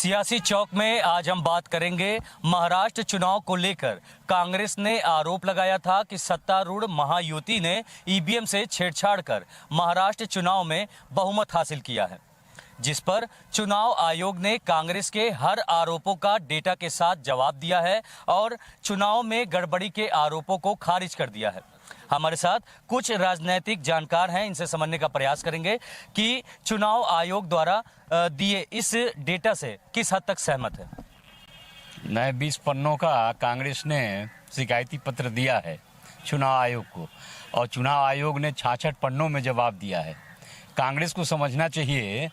सियासी चौक में आज हम बात करेंगे महाराष्ट्र चुनाव को लेकर। कांग्रेस ने आरोप लगाया था कि सत्तारूढ़ महायुति ने ईवीएम से छेड़छाड़ कर महाराष्ट्र चुनाव में बहुमत हासिल किया है, जिस पर चुनाव आयोग ने कांग्रेस के हर आरोपों का डेटा के साथ जवाब दिया है और चुनाव में गड़बड़ी के आरोपों को खारिज कर दिया है। हमारे साथ कुछ राजनीतिक जानकार हैं, इनसे समझने का प्रयास करेंगे कि चुनाव आयोग द्वारा दिए इस डेटा से किस हद तक सहमत है। नए 20 पन्नों का कांग्रेस ने शिकायती पत्र दिया है चुनाव आयोग को और चुनाव आयोग ने 66 पन्नों में जवाब दिया है। कांग्रेस को समझना चाहिए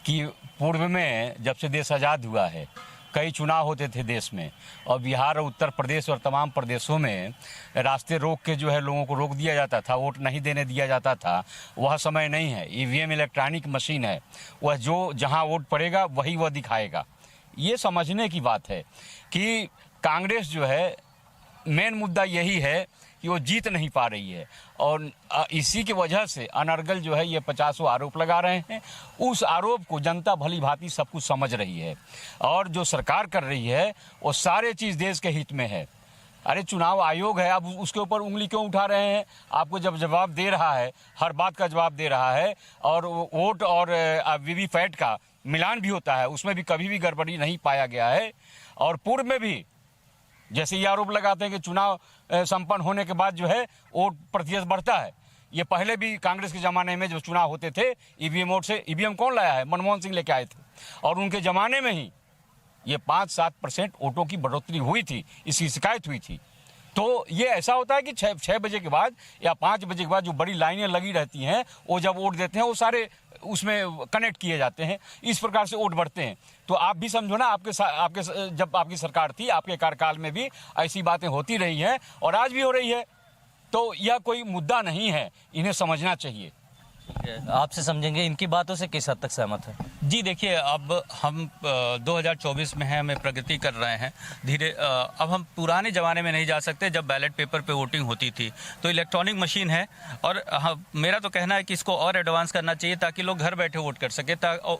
कि पूर्व में जब से देश आज़ाद हुआ है कई चुनाव होते थे देश में, और बिहार और उत्तर प्रदेश और तमाम प्रदेशों में रास्ते रोक के जो है लोगों को रोक दिया जाता था, वोट नहीं देने दिया जाता था। वह समय नहीं है। ईवीएम इलेक्ट्रॉनिक मशीन है, वह जो जहां वोट पड़ेगा वही वह दिखाएगा। ये समझने की बात है कि कांग्रेस जो है मेन मुद्दा यही है कि वो जीत नहीं पा रही है और इसी की वजह से अनर्गल जो है ये 50 आरोप लगा रहे हैं। उस आरोप को जनता भली भांति सब कुछ समझ रही है और जो सरकार कर रही है वो सारे चीज़ देश के हित में है। अरे चुनाव आयोग है, आप उसके ऊपर उंगली क्यों उठा रहे हैं? आपको जब जवाब दे रहा है, हर बात का जवाब दे रहा है और वोट और वीवीपैट का मिलान भी होता है, उसमें भी कभी भी गड़बड़ी नहीं पाया गया है। और पूर्व में भी जैसे ये आरोप लगाते हैं कि चुनाव संपन्न होने के बाद जो है वोट प्रतिशत बढ़ता है। ये पहले भी कांग्रेस के ज़माने में जो चुनाव होते थे ईवीएम वोट से, ईवीएम कौन लाया है? मनमोहन सिंह लेके आए थे और उनके ज़माने में ही ये 5-7% वोटों की बढ़ोतरी हुई थी, इसकी शिकायत हुई थी। तो ये ऐसा होता है कि 6 बजे के बाद या 5 बजे के बाद जो बड़ी लाइनें लगी रहती हैं, वो जब वोट देते हैं वो सारे उसमें कनेक्ट किए जाते हैं, इस प्रकार से वोट बढ़ते हैं। तो आप भी समझो ना, आपके जब आपकी सरकार थी, आपके कार्यकाल में भी ऐसी बातें होती रही हैं और आज भी हो रही है। तो यह कोई मुद्दा नहीं है, इन्हें समझना चाहिए। आपसे समझेंगे, इनकी बातों से किस हद तक सहमत है? जी देखिए, अब हम 2024 में हैं, हमें प्रगति कर रहे हैं धीरे। अब हम पुराने ज़माने में नहीं जा सकते जब बैलेट पेपर पे वोटिंग होती थी। तो इलेक्ट्रॉनिक मशीन है और मेरा तो कहना है कि इसको और एडवांस करना चाहिए ताकि लोग घर बैठे वोट कर सके,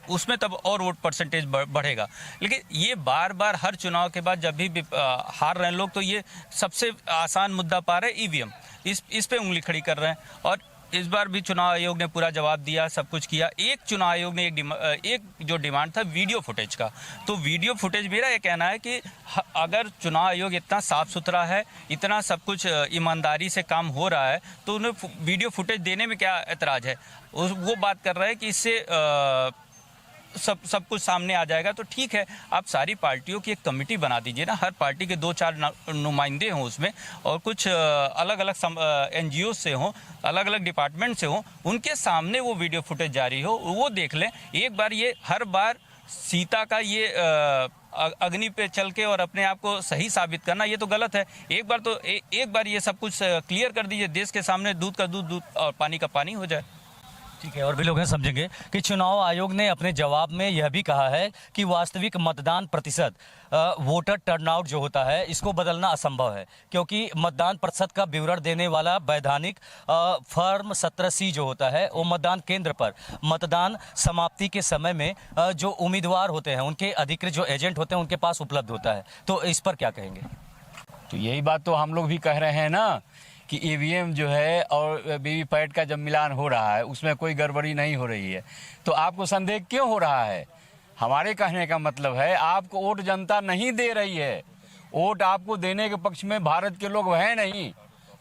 उसमें तब और वोट परसेंटेज बढ़ेगा। लेकिन ये बार बार हर चुनाव के बाद जब भी हार रहे हैं लोग, तो ये सबसे आसान मुद्दा पा रहे हैं ईवीएम, इस पे उंगली खड़ी कर रहे हैं। और इस बार भी चुनाव आयोग ने पूरा जवाब दिया, सब कुछ किया। एक चुनाव आयोग ने एक जो डिमांड था वीडियो फुटेज का, तो वीडियो फुटेज, मेरा ये कहना है कि अगर चुनाव आयोग इतना साफ सुथरा है, इतना सब कुछ ईमानदारी से काम हो रहा है, तो उन्हें वीडियो फुटेज देने में क्या एतराज़ है? वो बात कर रहे हैं कि इससे सब कुछ सामने आ जाएगा। तो ठीक है, आप सारी पार्टियों की एक कमेटी बना दीजिए ना, हर पार्टी के 2-4 नुमाइंदे हों उसमें, और कुछ अलग अलग एनजीओ से हों, अलग अलग डिपार्टमेंट से हों, उनके सामने वो वीडियो फुटेज जारी हो, वो देख लें एक बार। ये हर बार सीता का ये अग्नि पे चल के और अपने आप को सही साबित करना, ये तो गलत है। एक बार ये सब कुछ क्लियर कर दीजिए, देश के सामने दूध का दूध और पानी का पानी हो जाए। ठीक है, और भी लोग हैं, समझेंगे कि चुनाव आयोग ने अपने जवाब में यह भी कहा है कि वास्तविक मतदान प्रतिशत, वोटर टर्नआउट जो होता है, इसको बदलना असंभव है, क्योंकि मतदान प्रतिशत का विवरण देने वाला वैधानिक फॉर्म 17C जो होता है, वो मतदान केंद्र पर मतदान समाप्ति के समय में जो उम्मीदवार होते हैं, उनके अधिकृत जो एजेंट होते हैं, उनके पास उपलब्ध होता है। तो इस पर क्या कहेंगे? तो यही बात तो हम लोग भी कह रहे हैं ना कि ईवीएम जो है और वीवीपैट का जब मिलान हो रहा है उसमें कोई गड़बड़ी नहीं हो रही है, तो आपको संदेह क्यों हो रहा है? हमारे कहने का मतलब है आपको वोट जनता नहीं दे रही है, वोट आपको देने के पक्ष में भारत के लोग हैं नहीं।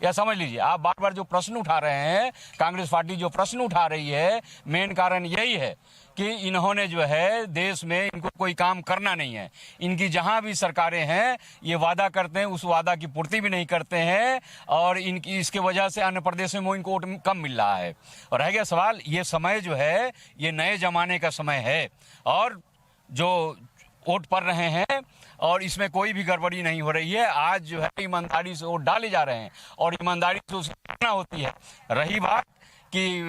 या समझ लीजिए, आप बार बार जो प्रश्न उठा रहे हैं, कांग्रेस पार्टी जो प्रश्न उठा रही है, मेन कारण यही है कि इन्होंने जो है देश में इनको कोई काम करना नहीं है। इनकी जहां भी सरकारें हैं ये वादा करते हैं, उस वादा की पूर्ति भी नहीं करते हैं और इनकी इसके वजह से अन्य प्रदेशों में इनको वोट कम मिल रहा है। और रह गया सवाल, ये समय जो है ये नए जमाने का समय है और जो वोट पड़ रहे हैं और इसमें कोई भी गड़बड़ी नहीं हो रही है। आज जो है ईमानदारी से वोट डाले जा रहे हैं और ईमानदारी से उसे करना होती है। रही बात कि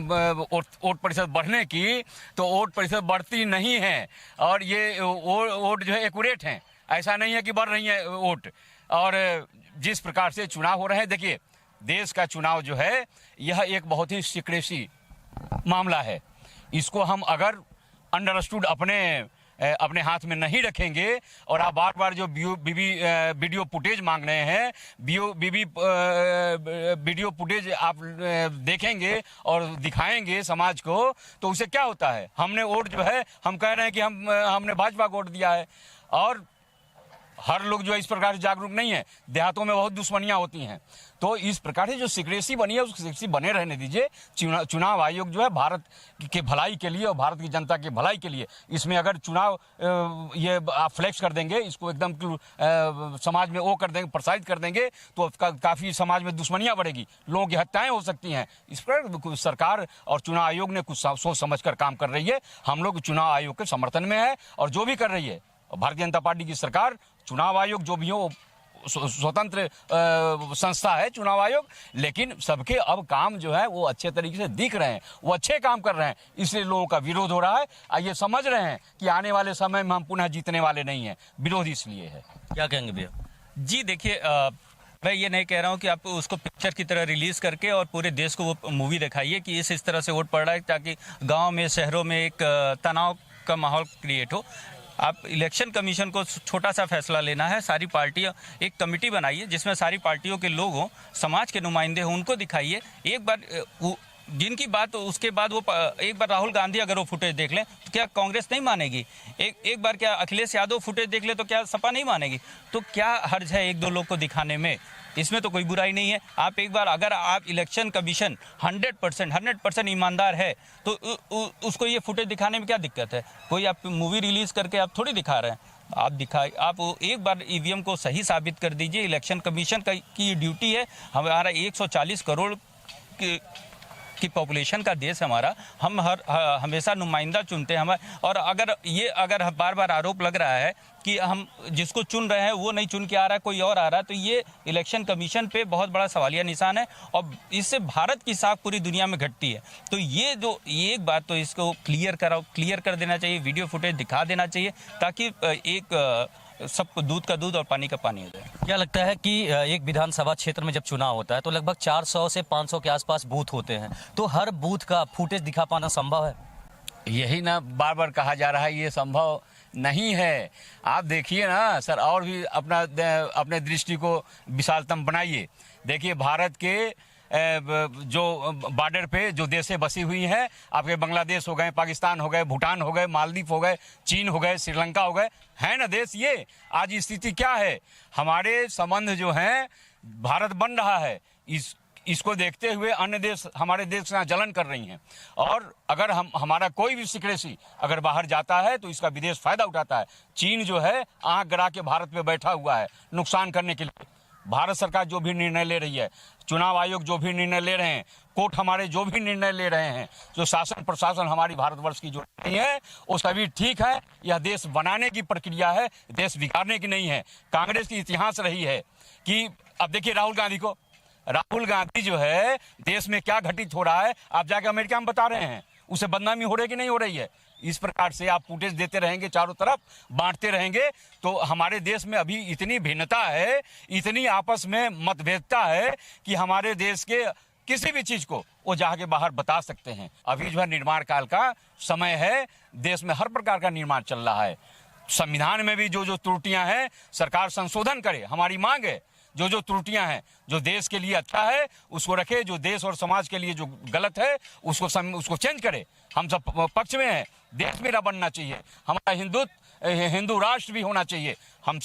वोट प्रतिशत बढ़ने की, तो वोट प्रतिशत बढ़ती नहीं है और ये वोट जो है एक्यूरेट हैं, ऐसा नहीं है कि बढ़ रही है वोट। और जिस प्रकार से चुनाव हो रहे हैं, देखिए देश का चुनाव जो है यह एक बहुत ही सीक्रेसी मामला है। इसको हम अगर अंडरस्टूड अपने अपने हाथ में नहीं रखेंगे और आप बार बार जो वीडियो फुटेज मांग रहे हैं, वीडियो फुटेज आप देखेंगे और दिखाएंगे समाज को, तो उसे क्या होता है? हमने वोट जो है, हम कह रहे हैं कि हमने भाजपा को वोट दिया है, और हर लोग जो है इस प्रकार से जागरूक नहीं है। देहातों में बहुत दुश्मनियां होती हैं, तो इस प्रकार से जो सिक्रेसी बनी है उस सिक्रेसी बने रहने दीजिए। चुनाव आयोग जो है भारत के भलाई के लिए और भारत की जनता के भलाई के लिए, इसमें अगर चुनाव ये आप फ्लैक्स कर देंगे, इसको एकदम समाज में वो कर देंगे, प्रसारित कर देंगे, तो काफ़ी समाज में दुश्मनियां बढ़ेगी, लोगों की हत्याएं हो सकती हैं। इस पर सरकार और चुनाव आयोग ने कुछ सोच समझ कर काम कर रही है। हम लोग चुनाव आयोग के समर्थन में है, और जो भी कर रही है भारतीय जनता पार्टी की सरकार, चुनाव आयोग जो भी हो स्वतंत्र संस्था है चुनाव आयोग, लेकिन सबके अब काम जो है वो अच्छे तरीके से दिख रहे हैं, वो अच्छे काम कर रहे हैं, इसलिए लोगों का विरोध हो रहा है। ये समझ रहे हैं कि आने वाले समय में हम पुनः जीतने वाले नहीं हैं, विरोध इसलिए है। क्या कहेंगे भैया? जी देखिए, मैं ये नहीं कह रहा हूँ कि आप उसको पिक्चर की तरह रिलीज़ करके और पूरे देश को वो मूवी दिखाइए कि इस तरह से वोट पड़ रहा है, ताकि गाँव में शहरों में एक तनाव का माहौल क्रिएट हो। आप इलेक्शन कमीशन को छोटा सा फैसला लेना है, सारी पार्टियां एक कमेटी बनाइए जिसमें सारी पार्टियों के लोग हों, समाज के नुमाइंदे हों, उनको दिखाइए एक बार जिनकी बात, उसके बाद वो एक बार राहुल गांधी अगर वो फुटेज देख लें तो क्या कांग्रेस नहीं मानेगी? एक बार क्या अखिलेश यादव फुटेज देख ले तो क्या सपा नहीं मानेगी? तो क्या हर्ज है एक दो लोग को दिखाने में? इसमें तो कोई बुराई नहीं है। आप एक बार, अगर आप इलेक्शन कमीशन 100% ईमानदार है तो उसको ये फुटेज दिखाने में क्या दिक्कत है? कोई आप मूवी रिलीज करके आप थोड़ी दिखा रहे हैं। आप एक बार ईवीएम को सही साबित कर दीजिए। इलेक्शन कमीशन की ड्यूटी है। हमारा 140 करोड़ की पॉपुलेशन का देश हमारा, हम हमेशा नुमाइंदा चुनते हैं हमारे। और अगर बार बार आरोप लग रहा है कि हम जिसको चुन रहे हैं वो नहीं चुन के आ रहा है, कोई और आ रहा है, तो ये इलेक्शन कमीशन पे बहुत बड़ा सवालिया निशान है, और इससे भारत की साख पूरी दुनिया में घटती है। तो ये एक बात तो इसको क्लियर कर देना चाहिए, वीडियो फुटेज दिखा देना चाहिए, ताकि एक सबको दूध का दूध और पानी का पानी हो जाए। क्या लगता है कि एक विधानसभा क्षेत्र में जब चुनाव होता है तो लगभग 400 से 500 के आसपास बूथ होते हैं, तो हर बूथ का फुटेज दिखा पाना संभव है? यही ना बार बार कहा जा रहा है, ये संभव नहीं है। आप देखिए ना सर, और भी अपने दृष्टि को विशालतम बनाइए। देखिए भारत के जो बॉर्डर पे जो देशें बसी हुई हैं, आपके बांग्लादेश हो गए, पाकिस्तान हो गए, भूटान हो गए, मालदीव हो गए, चीन हो गए, श्रीलंका हो गए, है ना देश ये। आज स्थिति क्या है? हमारे संबंध जो हैं, भारत बन रहा है, इसको देखते हुए अन्य देश हमारे देश से जलन कर रही हैं। और अगर हमारा कोई भी सिक्रेसी अगर बाहर जाता है तो इसका विदेश फायदा उठाता है। चीन जो है आंख गड़ा के भारत पे बैठा हुआ है नुकसान करने के लिए। भारत सरकार जो भी निर्णय ले रही है, चुनाव आयोग जो भी निर्णय ले रहे हैं, कोर्ट हमारे जो भी निर्णय ले रहे हैं, जो शासन प्रशासन हमारी भारतवर्ष की जो नहीं है, वो सभी ठीक है। यह देश बनाने की प्रक्रिया है, देश बिगाड़ने की नहीं है। कांग्रेस की इतिहास रही है कि अब देखिए राहुल गांधी जो है देश में क्या घटित हो रहा है, आप जाके अमेरिका में बता रहे हैं, उसे बदनामी हो रही कि नहीं हो रही है। इस प्रकार से आप फुटेज देते रहेंगे, चारों तरफ बांटते रहेंगे, तो हमारे देश में अभी इतनी भिन्नता है, इतनी आपस में मतभेदता है कि हमारे देश के किसी भी चीज को वो जाके बाहर बता सकते हैं। अभी जो है निर्माण काल का समय है, देश में हर प्रकार का निर्माण चल रहा है। संविधान में भी जो त्रुटियां हैं सरकार संशोधन करे, हमारी मांग है। जो त्रुटियां हैं, जो देश के लिए अच्छा है उसको रखे, जो देश और समाज के लिए जो गलत है उसको चेंज करे। हम सब पक्ष में हैं, देश मेरा बनना चाहिए, हमारा हिंदू राष्ट्र भी होना चाहिए। हम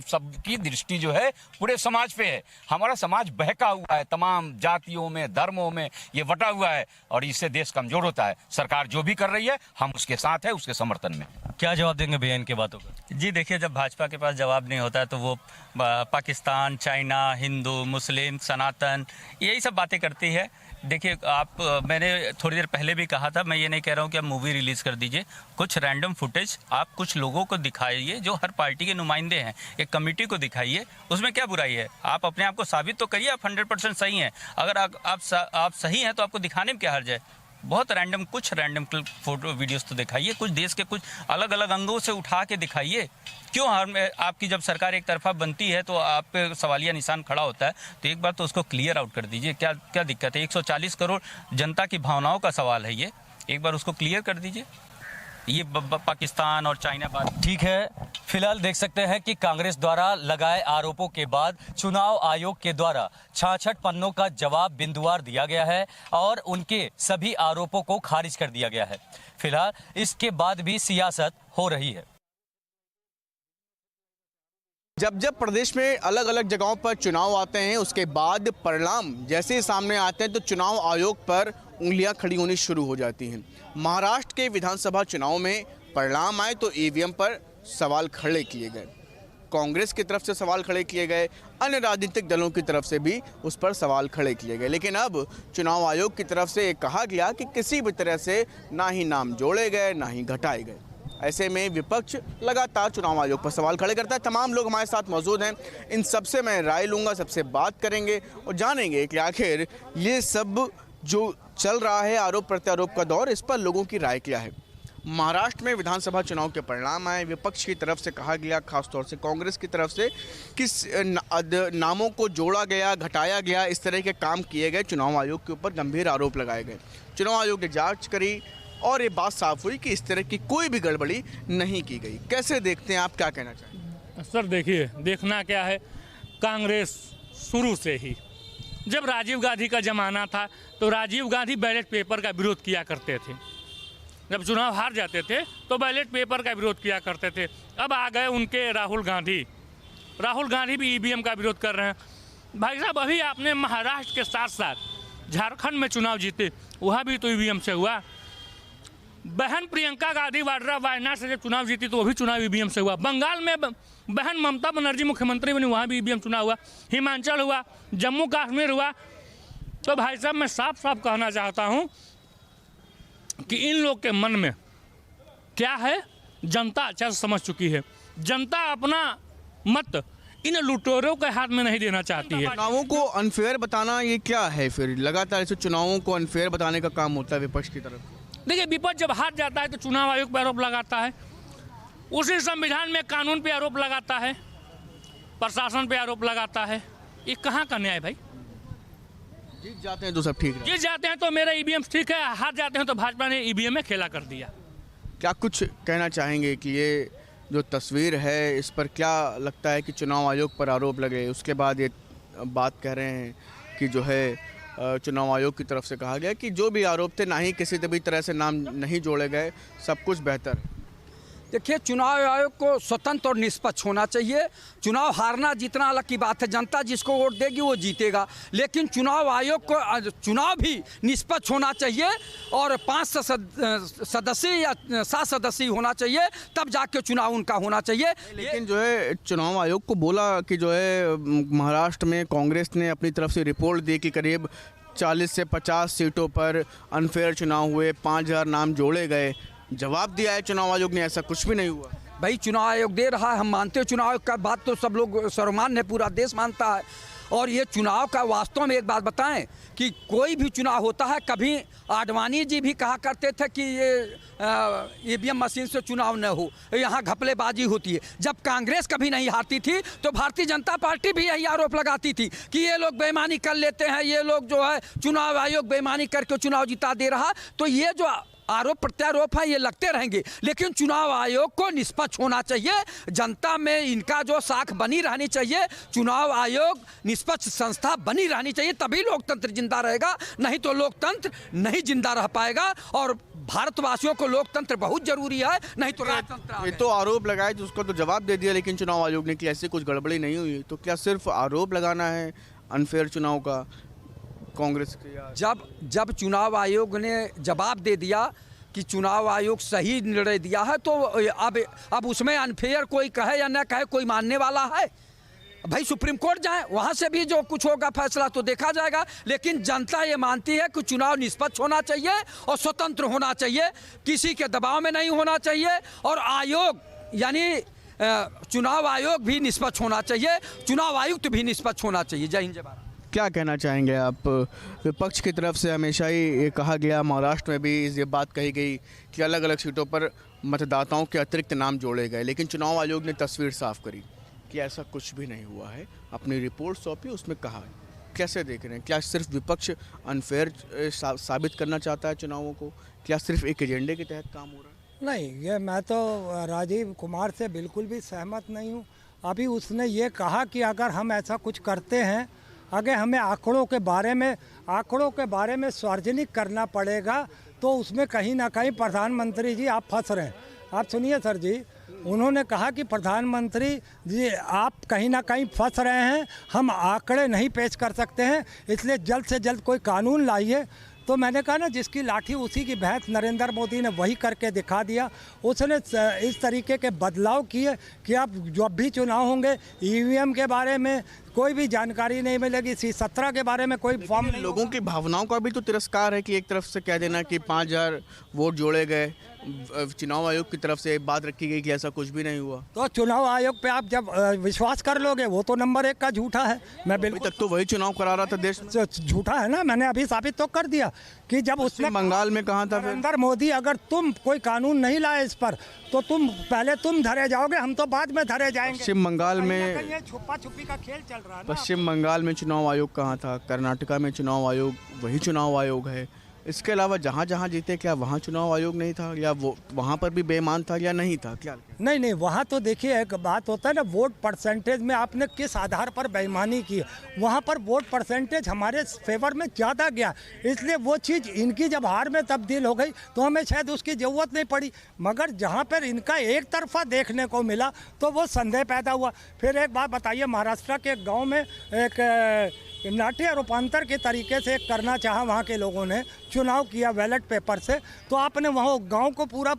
सब की दृष्टि जो है पूरे समाज पे है। हमारा समाज बहका हुआ है, तमाम जातियों में, धर्मों में ये बटा हुआ है, और इससे देश कमजोर होता है। सरकार जो भी कर रही है हम उसके साथ है, उसके समर्थन में। क्या जवाब देंगे भैया इनके बातों का? जी देखिए, जब भाजपा के पास जवाब नहीं होता है तो वो पाकिस्तान, चाइना, हिंदू, मुस्लिम, सनातन, यही सब बातें करती है। देखिए मैंने थोड़ी देर पहले भी कहा था, मैं ये नहीं कह रहा हूँ कि आप मूवी रिलीज़ कर दीजिए, कुछ रैंडम फुटेज आप कुछ लोगों को दिखाइए जो हर पार्टी के नुमाइंदे हैं, एक कमेटी को दिखाइए, उसमें क्या बुराई है? आप अपने आप को साबित तो करिए आप 100% सही हैं। अगर आप सही हैं तो आपको दिखाने में क्या हर्ज है? बहुत कुछ रैंडम फोटो वीडियोस तो दिखाइए, कुछ देश के कुछ अलग अलग अंगों से उठा के दिखाइए। क्यों आपकी जब सरकार एक तरफा बनती है तो आप पे सवालिया निशान खड़ा होता है, तो एक बार तो उसको क्लियर आउट कर दीजिए। क्या दिक्कत है? 140 करोड़ जनता की भावनाओं का सवाल है ये, एक बार उसको क्लियर कर दीजिए। ये पाकिस्तान और चाइना बात। ठीक है, फिलहाल देख सकते हैं कि कांग्रेस द्वारा लगाए आरोपों के बाद चुनाव आयोग के द्वारा 66 पन्नों का जवाब बिंदुवार दिया गया है और उनके सभी आरोपों को खारिज कर दिया गया है। फिलहाल इसके बाद भी सियासत हो रही है। जब जब प्रदेश में अलग अलग जगहों पर चुनाव आते हैं, उसके बाद परिणाम जैसे ही सामने आते हैं तो चुनाव आयोग पर उंगलियां खड़ी होनी शुरू हो जाती हैं। महाराष्ट्र के विधानसभा चुनाव में परिणाम आए तो ईवीएम पर सवाल खड़े किए गए, कांग्रेस की तरफ से सवाल खड़े किए गए, अन्य राजनीतिक दलों की तरफ से भी उस पर सवाल खड़े किए गए। लेकिन अब चुनाव आयोग की तरफ से कहा गया कि किसी भी तरह से ना ही नाम जोड़े गए ना ही घटाए गए। ऐसे में विपक्ष लगातार चुनाव आयोग पर सवाल खड़े करता है। तमाम लोग हमारे साथ मौजूद हैं, इन सबसे मैं राय लूँगा, सबसे बात करेंगे और जानेंगे कि आखिर ये सब जो चल रहा है आरोप प्रत्यारोप का दौर, इस पर लोगों की राय क्या है। महाराष्ट्र में विधानसभा चुनाव के परिणाम आए, विपक्ष की तरफ से कहा गया, खासतौर से कांग्रेस की तरफ से किस नामों को जोड़ा गया, घटाया गया, इस तरह के काम किए गए, चुनाव आयोग के ऊपर गंभीर आरोप लगाए गए। चुनाव आयोग ने जांच करी और ये बात साफ हुई कि इस तरह की कोई भी गड़बड़ी नहीं की गई। कैसे देखते हैं आप, क्या कहना चाहेंगे? सर देखिए, देखना क्या है, कांग्रेस शुरू से ही, जब राजीव गांधी का ज़माना था तो राजीव गांधी बैलेट पेपर का विरोध किया करते थे। जब चुनाव हार जाते थे तो बैलेट पेपर का विरोध किया करते थे। अब आ गए उनके राहुल गांधी भी ईवीएम का विरोध कर रहे हैं। भाई साहब, अभी आपने महाराष्ट्र के साथ साथ झारखंड में चुनाव जीते, वहाँ भी तो ईवीएम से हुआ। बहन प्रियंका गांधी वाड्रा वायनाड से जब चुनाव जीती तो वो भी चुनाव ईवीएम से हुआ। बंगाल में बहन ममता बनर्जी मुख्यमंत्री बनी, वहाँ भी ईवीएम चुनाव हुआ। हिमाचल हुआ, जम्मू कश्मीर हुआ। तो भाई साहब, मैं साफ साफ कहना चाहता हूँ कि इन लोग के मन में क्या है, जनता अच्छा समझ चुकी है। जनता अपना मत इन लुटेरों के हाथ में नहीं देना चाहती है। चुनावों को अनफेयर बताना ये क्या है? फिर लगातार ऐसे चुनावों को अनफेयर बताने का काम होता है विपक्ष की तरफ। देखिए, विपक्ष जब हार जाता है तो चुनाव आयोग पर आरोप लगाता है, उसी संविधान में कानून पे आरोप लगाता है, प्रशासन पे आरोप लगाता है। ये कहाँ का न्याय भाई? जीत जाते हैं तो सब ठीक है, जीत जाते हैं तो मेरा ईवीएम ठीक है, हार जाते हैं तो भाजपा ने ईवीएम में खेला कर दिया। क्या कुछ कहना चाहेंगे कि ये जो तस्वीर है, इस पर क्या लगता है कि चुनाव आयोग पर आरोप लगे, उसके बाद ये बात कह रहे हैं कि जो है चुनाव आयोग की तरफ से कहा गया कि जो भी आरोप थे ना ही किसी भी तरह से नाम नहीं जोड़े गए, सब कुछ बेहतर है। देखिए, चुनाव आयोग को स्वतंत्र और निष्पक्ष होना चाहिए। चुनाव हारना जीतना अलग की बात है, जनता जिसको वोट देगी वो जीतेगा, लेकिन चुनाव आयोग को चुनाव भी निष्पक्ष होना चाहिए और 5 सदस्य या 7 सदस्य होना चाहिए, तब जाके चुनाव उनका होना चाहिए। लेकिन जो है चुनाव आयोग को बोला कि जो है महाराष्ट्र में कांग्रेस ने अपनी तरफ से रिपोर्ट दी कि करीब 40 से 50 सीटों पर अनफेयर चुनाव हुए, 5000 नाम जोड़े गए। जवाब दिया है चुनाव आयोग ने, ऐसा कुछ भी नहीं हुआ। भाई, चुनाव आयोग दे रहा है, हम मानते हैं चुनाव आयोग का बात तो सब लोग सर्वमान्य, पूरा देश मानता है। और ये चुनाव का वास्तव में एक बात बताएं कि कोई भी चुनाव होता है, कभी आडवाणी जी भी कहा करते थे कि ये ईवीएम मशीन से चुनाव न हो, यहाँ घपलेबाजी होती है। जब कांग्रेस कभी नहीं हारती थी तो भारतीय जनता पार्टी भी यही आरोप लगाती थी कि ये लोग बेईमानी कर लेते हैं, ये लोग जो है चुनाव आयोग बेईमानी करके चुनाव जिता दे रहा। तो ये जो आरोप प्रत्यारोप है ये लगते रहेंगे, लेकिन चुनाव आयोग को निष्पक्ष होना चाहिए। जनता में इनका जो साख बनी रहनी चाहिए। चुनाव आयोग निष्पक्ष संस्था बनी रहनी चाहिए, तभी लोकतंत्र जिंदा रहेगा, नहीं तो लोकतंत्र नहीं जिंदा रह पाएगा। और भारतवासियों को लोकतंत्र बहुत जरूरी है, नहीं तो राजतंत्र। ये तो आरोप लगाए तो उसको तो जवाब दे दिया, लेकिन चुनाव आयोग ने कि ऐसी कुछ गड़बड़ी नहीं हुई। तो क्या सिर्फ आरोप लगाना है अनफेयर चुनाव का कांग्रेस के? जब चुनाव आयोग ने जवाब दे दिया कि चुनाव आयोग सही निर्णय दिया है, तो अब उसमें अनफेयर कोई कहे या न कहे, कोई मानने वाला है? भाई, सुप्रीम कोर्ट जाए, वहाँ से भी जो कुछ होगा फैसला तो देखा जाएगा। लेकिन जनता ये मानती है कि चुनाव निष्पक्ष होना चाहिए और स्वतंत्र होना चाहिए, किसी के दबाव में नहीं होना चाहिए। और आयोग यानी चुनाव आयोग भी निष्पक्ष होना चाहिए, चुनाव आयुक्त भी निष्पक्ष होना चाहिए। जय हिंद, जय भारत। क्या कहना चाहेंगे आप? विपक्ष की तरफ से हमेशा ही ये कहा गया, महाराष्ट्र में भी ये बात कही गई कि अलग अलग सीटों पर मतदाताओं के अतिरिक्त नाम जोड़े गए, लेकिन चुनाव आयोग ने तस्वीर साफ करी कि ऐसा कुछ भी नहीं हुआ है, अपनी रिपोर्ट सौंपी, उसमें कहा। कैसे देख रहे हैं? क्या सिर्फ विपक्ष अनफेयर साबित करना चाहता है चुनावों को? क्या सिर्फ एक एजेंडे के तहत काम हो रहा है? नहीं, ये मैं तो राजीव कुमार से बिल्कुल भी सहमत नहीं हूँ। अभी उसने ये कहा कि अगर हम ऐसा कुछ करते हैं, अगर हमें आंकड़ों के बारे में सार्वजनिक करना पड़ेगा, तो उसमें कहीं ना कहीं प्रधानमंत्री जी आप फंस रहे हैं। आप सुनिए सर जी, उन्होंने कहा कि प्रधानमंत्री जी आप कहीं ना कहीं फंस रहे हैं, हम आंकड़े नहीं पेश कर सकते हैं, इसलिए जल्द से जल्द कोई कानून लाइए। तो मैंने कहा ना, जिसकी लाठी उसी की भैंस, नरेंद्र मोदी ने वही करके दिखा दिया। उसने इस तरीके के बदलाव किए कि अब जब भी चुनाव होंगे ईवीएम के बारे में कोई भी जानकारी नहीं मिलेगी, C-17 के बारे में कोई फॉर्म नहीं। लोगों की भावनाओं का भी तो तिरस्कार है कि एक तरफ से कह देना कि 5000 वोट जोड़े गए, चुनाव आयोग की तरफ से बात रखी गई कि ऐसा कुछ भी नहीं हुआ। तो चुनाव आयोग पे आप जब विश्वास कर लोगे, वो तो नंबर 1 का झूठा है। मैं अभी बिल्कुल तक तो वही चुनाव करा रहा था देश में। झूठा है ना, मैंने अभी साबित तो कर दिया कि जब उसने पश्चिम बंगाल में कहा था फिर नरेंद्र मोदी, अगर तुम कोई कानून नहीं लाए इस पर, तो पहले तुम धरे जाओगे, हम तो बाद में धरे जाएंगे। पश्चिम बंगाल कहीं ना में कहीं ये छुपा छुपी का खेल चल रहा है ना। पश्चिम बंगाल में चुनाव आयोग कहाँ था, कर्नाटका में चुनाव आयोग वही चुनाव आयोग है। इसके अलावा जहाँ जहाँ जीते, क्या वहाँ चुनाव आयोग नहीं था, या वो वहाँ पर भी बेईमान था या नहीं था? क्या नहीं, वहाँ तो देखिए, एक बात होता है ना, वोट परसेंटेज में आपने किस आधार पर बेईमानी की है। वहाँ पर वोट परसेंटेज हमारे फेवर में ज़्यादा गया, इसलिए वो चीज़ इनकी जब हार में तब्दील हो गई तो हमें शायद उसकी ज़रूरत नहीं पड़ी। मगर जहाँ पर इनका एक तरफा देखने को मिला तो वो संदेह पैदा हुआ। फिर एक बात बताइए, महाराष्ट्र के गाँव में एक नाट्य रूपांतर के तरीके से करना चाहा वहाँ के लोगों ने, चुनाव किया बैलेट पेपर से, तो आपने वहाँ गांव को पूरा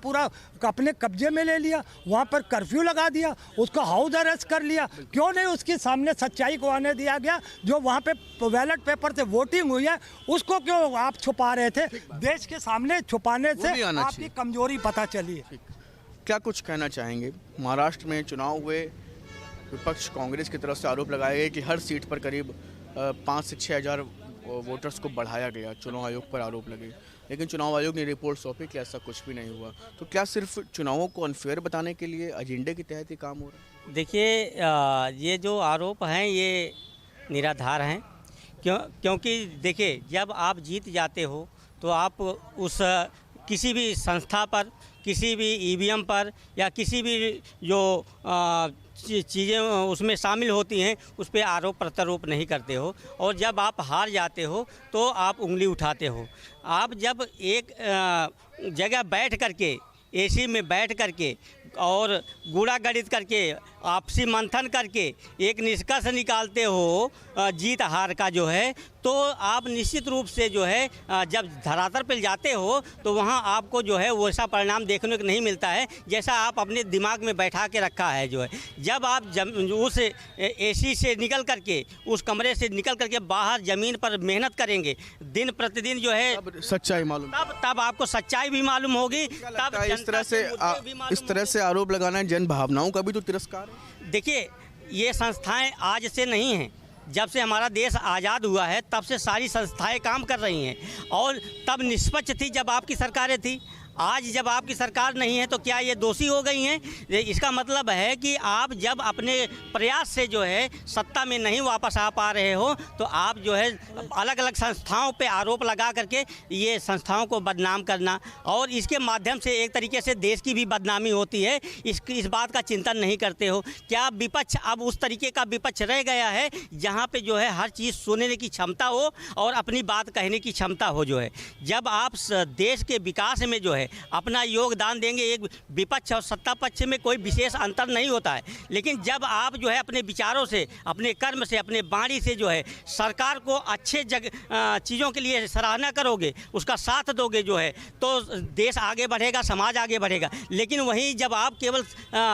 अपने कब्जे में ले लिया, वहाँ पर कर्फ्यू लगा दिया, उसको हाउस अरेस्ट कर लिया। क्यों नहीं उसके सामने सच्चाई को आने दिया गया? जो वहाँ पे बैलेट पेपर से वोटिंग हुई है उसको क्यों आप छुपा रहे थे? देश के सामने छुपाने से आपकी कमजोरी पता चली है। क्या कुछ कहना चाहेंगे? महाराष्ट्र में चुनाव हुए, विपक्ष कांग्रेस की तरफ से आरोप लगाए गए कि हर सीट पर करीब 5 से 6 हज़ार वोटर्स को बढ़ाया गया, चुनाव आयोग पर आरोप लगे, लेकिन चुनाव आयोग ने रिपोर्ट सौंपी कि ऐसा कुछ भी नहीं हुआ। तो क्या सिर्फ चुनावों को अनफेयर बताने के लिए एजेंडे के तहत ही काम हो रहा है? देखिए, ये जो आरोप हैं ये निराधार हैं। क्योंकि देखिए, जब आप जीत जाते हो तो आप उस किसी भी संस्था पर, किसी भी ईवीएम पर, या किसी भी जो चीज़ें उसमें शामिल होती हैं उस पर आरोप प्रत्यारोप नहीं करते हो। और जब आप हार जाते हो तो आप उंगली उठाते हो। आप जब एक जगह बैठ करके, एसी में बैठ करके और गूढ़ा गणित करके, आपसी मंथन करके एक निष्कर्ष निकालते हो जीत हार का जो है, तो आप निश्चित रूप से जो है जब धरातल पर जाते हो तो वहाँ आपको जो है वैसा परिणाम देखने को नहीं मिलता है जैसा आप अपने दिमाग में बैठा के रखा है। जो है जब आप उस एसी से निकल करके, उस कमरे से निकल करके बाहर ज़मीन पर मेहनत करेंगे दिन प्रतिदिन, जो है सच्चाई मालूम, तब आपको सच्चाई भी मालूम होगी। तब इस तरह से आरोप लगाना जन भावनाओं का भी तो तिरस्कार है। देखिए, ये संस्थाएं आज से नहीं हैं, जब से हमारा देश आज़ाद हुआ है तब से सारी संस्थाएं काम कर रही हैं, और तब निष्पक्ष थी जब आपकी सरकारें थी। आज जब आपकी सरकार नहीं है तो क्या ये दोषी हो गई हैं? इसका मतलब है कि आप जब अपने प्रयास से जो है सत्ता में नहीं वापस आ पा रहे हो तो आप जो है अलग अलग संस्थाओं पे आरोप लगा करके ये संस्थाओं को बदनाम करना, और इसके माध्यम से एक तरीके से देश की भी बदनामी होती है। इस बात का चिंतन नहीं करते हो। क्या विपक्ष अब उस तरीके का विपक्ष रह गया है जहाँ पे जो है हर चीज़ सुनने की क्षमता हो और अपनी बात कहने की क्षमता हो? जो है जब आप देश के विकास में जो है अपना योगदान देंगे, एक विपक्ष और सत्ता पक्ष में कोई विशेष अंतर नहीं होता है, लेकिन जब आप जो है अपने विचारों से, अपने कर्म से, अपने वाणी से जो है सरकार को अच्छे चीज़ों के लिए सराहना करोगे, उसका साथ दोगे जो है, तो देश आगे बढ़ेगा, समाज आगे बढ़ेगा। लेकिन वहीं जब आप केवल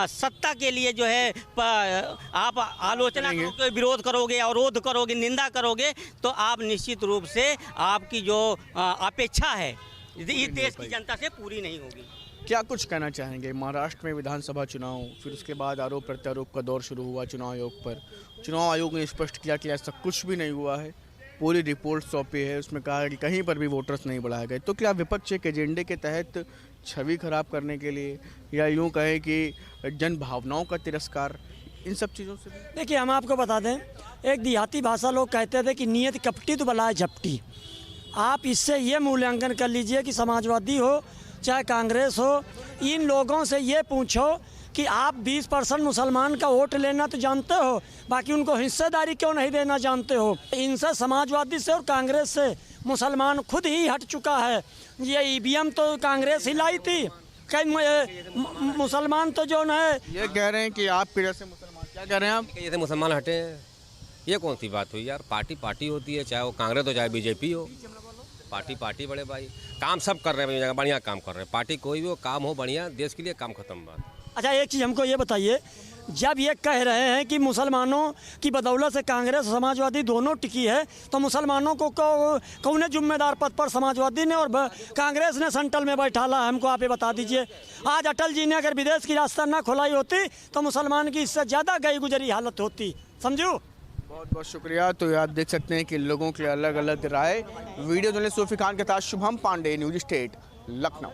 सत्ता के लिए जो है आप आलोचना करोगे, विरोध करोगे, अवरोध करोगे, निंदा करोगे, तो आप निश्चित रूप से आपकी जो अपेक्षा है इस देश की जनता से पूरी नहीं होगी। क्या कुछ कहना चाहेंगे? महाराष्ट्र में विधानसभा चुनाव, फिर उसके बाद आरोप प्रत्यारोप का दौर शुरू हुआ चुनाव आयोग पर। चुनाव आयोग ने स्पष्ट किया कि ऐसा कुछ भी नहीं हुआ है, पूरी रिपोर्ट सौंपी है, उसमें कहा है कि कहीं पर भी वोटर्स नहीं बढ़ाए गए। तो क्या विपक्ष के एजेंडे के तहत छवि खराब करने के लिए, या यूँ कहें कि जन भावनाओं का तिरस्कार, इन सब चीज़ों से? देखिए, हम आपको बता दें, एक देहाती भाषा लोग कहते थे कि नियत कपटी तो बलाए झपटी। आप इससे ये मूल्यांकन कर लीजिए कि समाजवादी हो, चाहे कांग्रेस हो, इन लोगों से ये पूछो कि आप 20% मुसलमान का वोट लेना तो जानते हो, बाकी उनको हिस्सेदारी क्यों नहीं देना जानते हो। इनसे, समाजवादी से और कांग्रेस से मुसलमान खुद ही हट चुका है। ये ईवीएम तो कांग्रेस ही लाई थी, कई मुसलमान तो जो है ये कह रहे हैं कि आप पीढ़ी से मुसलमान, क्या कह रहे हैं आप? ये तो मुसलमान हटे हैं, ये कौन सी बात हुई यार। पार्टी पार्टी होती है, चाहे वो कांग्रेस हो चाहे बीजेपी हो। पार्टी पार्टी बड़े भाई, काम सब कर रहे हैं, बढ़िया काम कर रहे हैं। पार्टी कोई भी हो, काम हो बढ़िया, देश के लिए काम खत्म बात। अच्छा, एक चीज़ हमको ये बताइए, जब ये कह रहे हैं कि मुसलमानों की बदौलत से कांग्रेस समाजवादी दोनों टिकी है, तो मुसलमानों को कौन जिम्मेदार पद पर समाजवादी ने और कांग्रेस ने सेंट्रल में बैठाला है, हमको आप ये बता दीजिए। आज अटल जी ने अगर विदेश की रास्ता ना खुलाई होती तो मुसलमान की इससे ज़्यादा गई गुजरी हालत होती, समझो। बहुत बहुत शुक्रिया। तो ये आप देख सकते हैं कि लोगों की अलग अलग राय। वीडियो जर्नलिस्ट सूफी खान के साथ शुभम पांडे, न्यूज स्टेट, लखनऊ।